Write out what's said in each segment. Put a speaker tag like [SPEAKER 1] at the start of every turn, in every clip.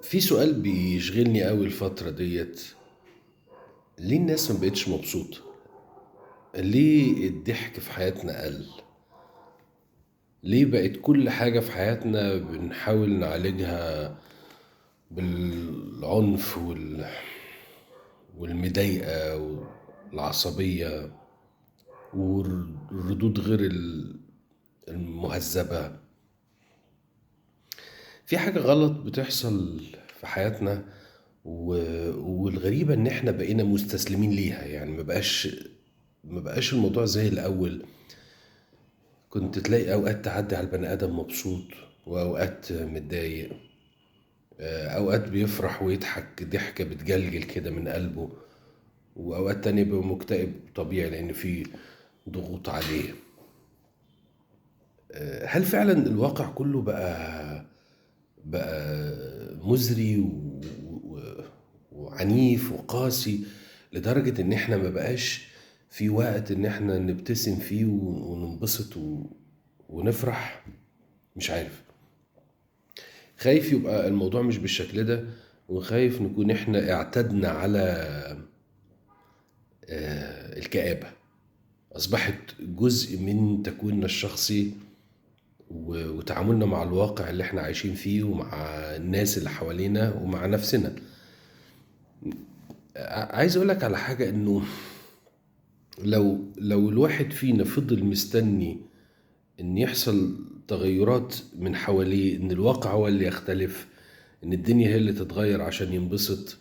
[SPEAKER 1] في سؤال بيشغلني قوي الفترة ديت. ليه الناس ما بقتش مبسوطة؟ ليه الضحك في حياتنا قل؟ ليه بقت كل حاجة في حياتنا بنحاول نعالجها بالعنف والمضايقة والعصبية والردود غير المهذبة؟ في حاجة غلط بتحصل في حياتنا، والغريبة ان احنا بقينا مستسلمين ليها. يعني ما بقاش الموضوع زي الاول. كنت تلاقي اوقات تعدي على البني ادم مبسوط واوقات متضايق، اوقات بيفرح ويضحك ضحكة بتجلجل كده من قلبه، واوقات تانية بيبقى مكتئب طبيعي لان في ضغوط عليه. هل فعلا الواقع كله بقى مزري وعنيف وقاسي لدرجة ان احنا ما بقاش في وقت ان احنا نبتسم فيه وننبسط ونفرح؟ مش عارف. خايف يبقى الموضوع مش بالشكل ده، وخايف نكون احنا اعتدنا على الكآبة. اصبحت جزء من تكويننا الشخصي وتعاملنا مع الواقع اللي احنا عايشين فيه ومع الناس اللي حوالينا ومع نفسنا. عايز اقولك على حاجة، انه لو الواحد فينا فضل مستني ان يحصل تغيرات من حواليه، ان الواقع هو اللي يختلف، ان الدنيا هي اللي تتغير عشان ينبسط،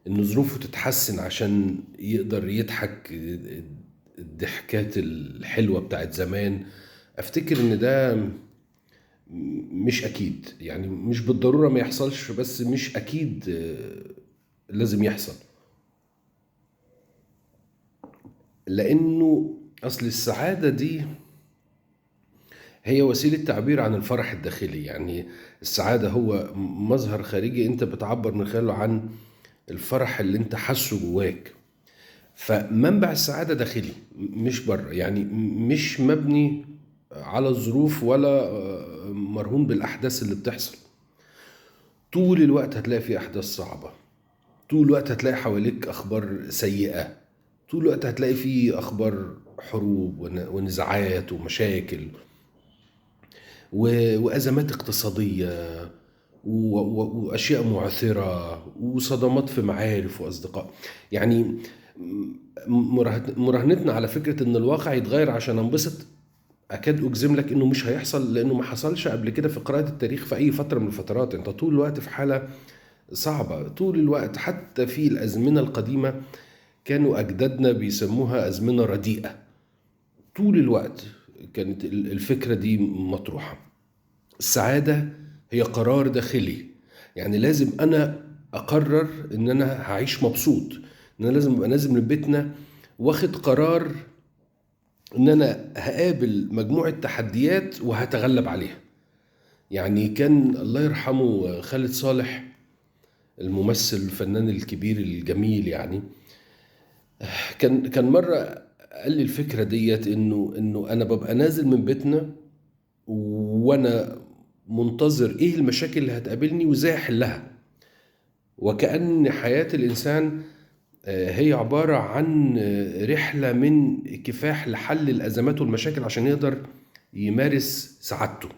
[SPEAKER 1] ان ظروفه تتحسن عشان يقدر يضحك الضحكات الحلوة بتاعت زمان، افتكر ان ده مش اكيد. يعني مش بالضرورة ما يحصلش، بس مش اكيد لازم يحصل. لانه اصل السعادة دي هي وسيلة تعبير عن الفرح الداخلي. يعني السعادة هو مظهر خارجي انت بتعبر من خلاله عن الفرح اللي انت حاسه جواك. فمنبع السعادة داخلي مش بره، يعني مش مبني على الظروف ولا مرهون بالأحداث اللي بتحصل. طول الوقت هتلاقي في أحداث صعبة، طول الوقت هتلاقي حواليك أخبار سيئة، طول الوقت هتلاقي في أخبار حروب ونزاعات ومشاكل وأزمات اقتصادية وأشياء معثرة وصدمات في معارف وأصدقاء. يعني مراهنتنا على فكرة إن الواقع يتغير عشان أنبسط، أكاد أجزم لك إنه مش هيحصل، لأنه ما حصلش قبل كده في قراءة التاريخ في أي فترة من الفترات. أنت طول الوقت في حالة صعبة، طول الوقت. حتى في الأزمنة القديمة كانوا أجدادنا بيسموها أزمنة رديئة. طول الوقت كانت الفكرة دي مطروحة. السعادة هي قرار داخلي. يعني لازم أنا أقرر إن أنا هعيش مبسوط، إن أنا لازم أبقى نازل من بيتنا واخد قرار إن أنا هقابل مجموعة تحديات وهتغلب عليها. يعني كان الله يرحمه خالد صالح، الممثل الفنان الكبير الجميل، يعني كان مرة قال لي الفكرة ديت، إنه أنا ببقى نازل من بيتنا وأنا منتظر إيه المشاكل اللي هتقابلني وإزاي أحلها. وكأن حياة الإنسان هي عبارة عن رحلة من كفاح لحل الأزمات والمشاكل عشان يقدر يمارس سعادته.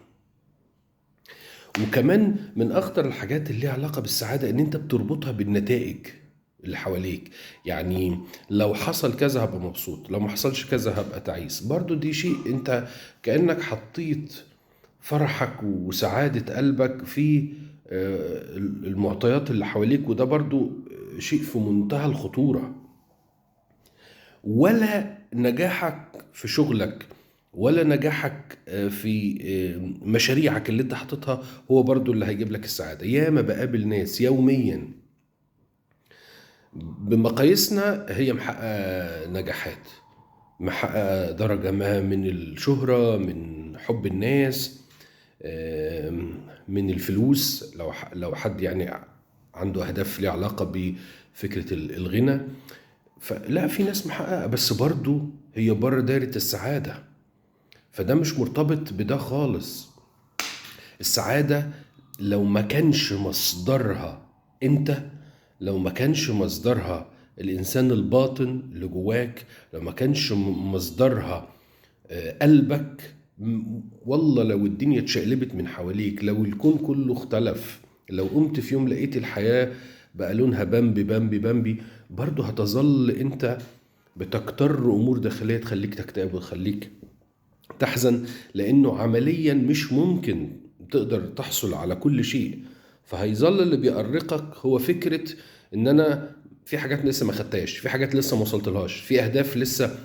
[SPEAKER 1] وكمان من أخطر الحاجات اللي ليها علاقة بالسعادة إن أنت بتربطها بالنتائج اللي حواليك. يعني لو حصل كذا هبقى مبسوط، لو ما حصلش كذا هبقى تعيس. برضو دي شيء انت كأنك حطيت فرحك وسعادة قلبك في المعطيات اللي حواليك، وده برضو شيء في منتهى الخطورة. ولا نجاحك في شغلك ولا نجاحك في مشاريعك اللي انت حاططها هو برضو اللي هيجيب لك السعادة. ياما بقابل ناس يوميا بمقاييسنا هي محققة نجاحات، محققة درجة ما من الشهرة، من حب الناس، من الفلوس، لو حد يعني عنده أهداف ليها علاقة بفكرة الغنى. فلا، في ناس محققة بس برضو هي بره دايرة السعادة. فده مش مرتبط بده خالص. السعادة لو ما كانش مصدرها انت، لو ما كانش مصدرها الانسان الباطن اللي جواك، لو ما كانش مصدرها قلبك، والله لو الدنيا اتشقلبت من حواليك، لو الكون كله اختلف، لو قمت في يوم لقيت الحياة بقى لونها بامبي بامبي بامبي، برضه هتظل انت بتكتر امور داخلية تخليك تكتئب وتخليك تحزن، لانه عمليا مش ممكن تقدر تحصل على كل شيء. فهيظل اللي بيأرقك هو فكرة ان انا في حاجات لسه ما خدتهاش، في حاجات لسه ما وصلتلهاش، في اهداف لسه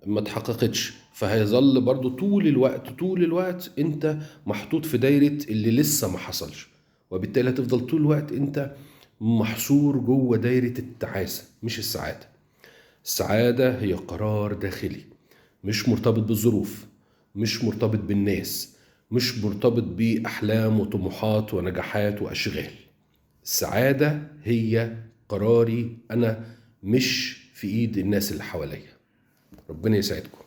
[SPEAKER 1] ما اتحققتش. فهيظل برضو طول الوقت طول الوقت انت محطوط في دايرة اللي لسه ما حصلش، وبالتالي هتفضل طول الوقت انت محصور جوه دايرة التعاسة مش السعادة. السعادة هي قرار داخلي، مش مرتبط بالظروف، مش مرتبط بالناس، مش مرتبط بأحلام وطموحات ونجاحات وأشغال. السعادة هي قراري أنا، مش في إيد الناس اللي حواليا. ربنا يسعدكم.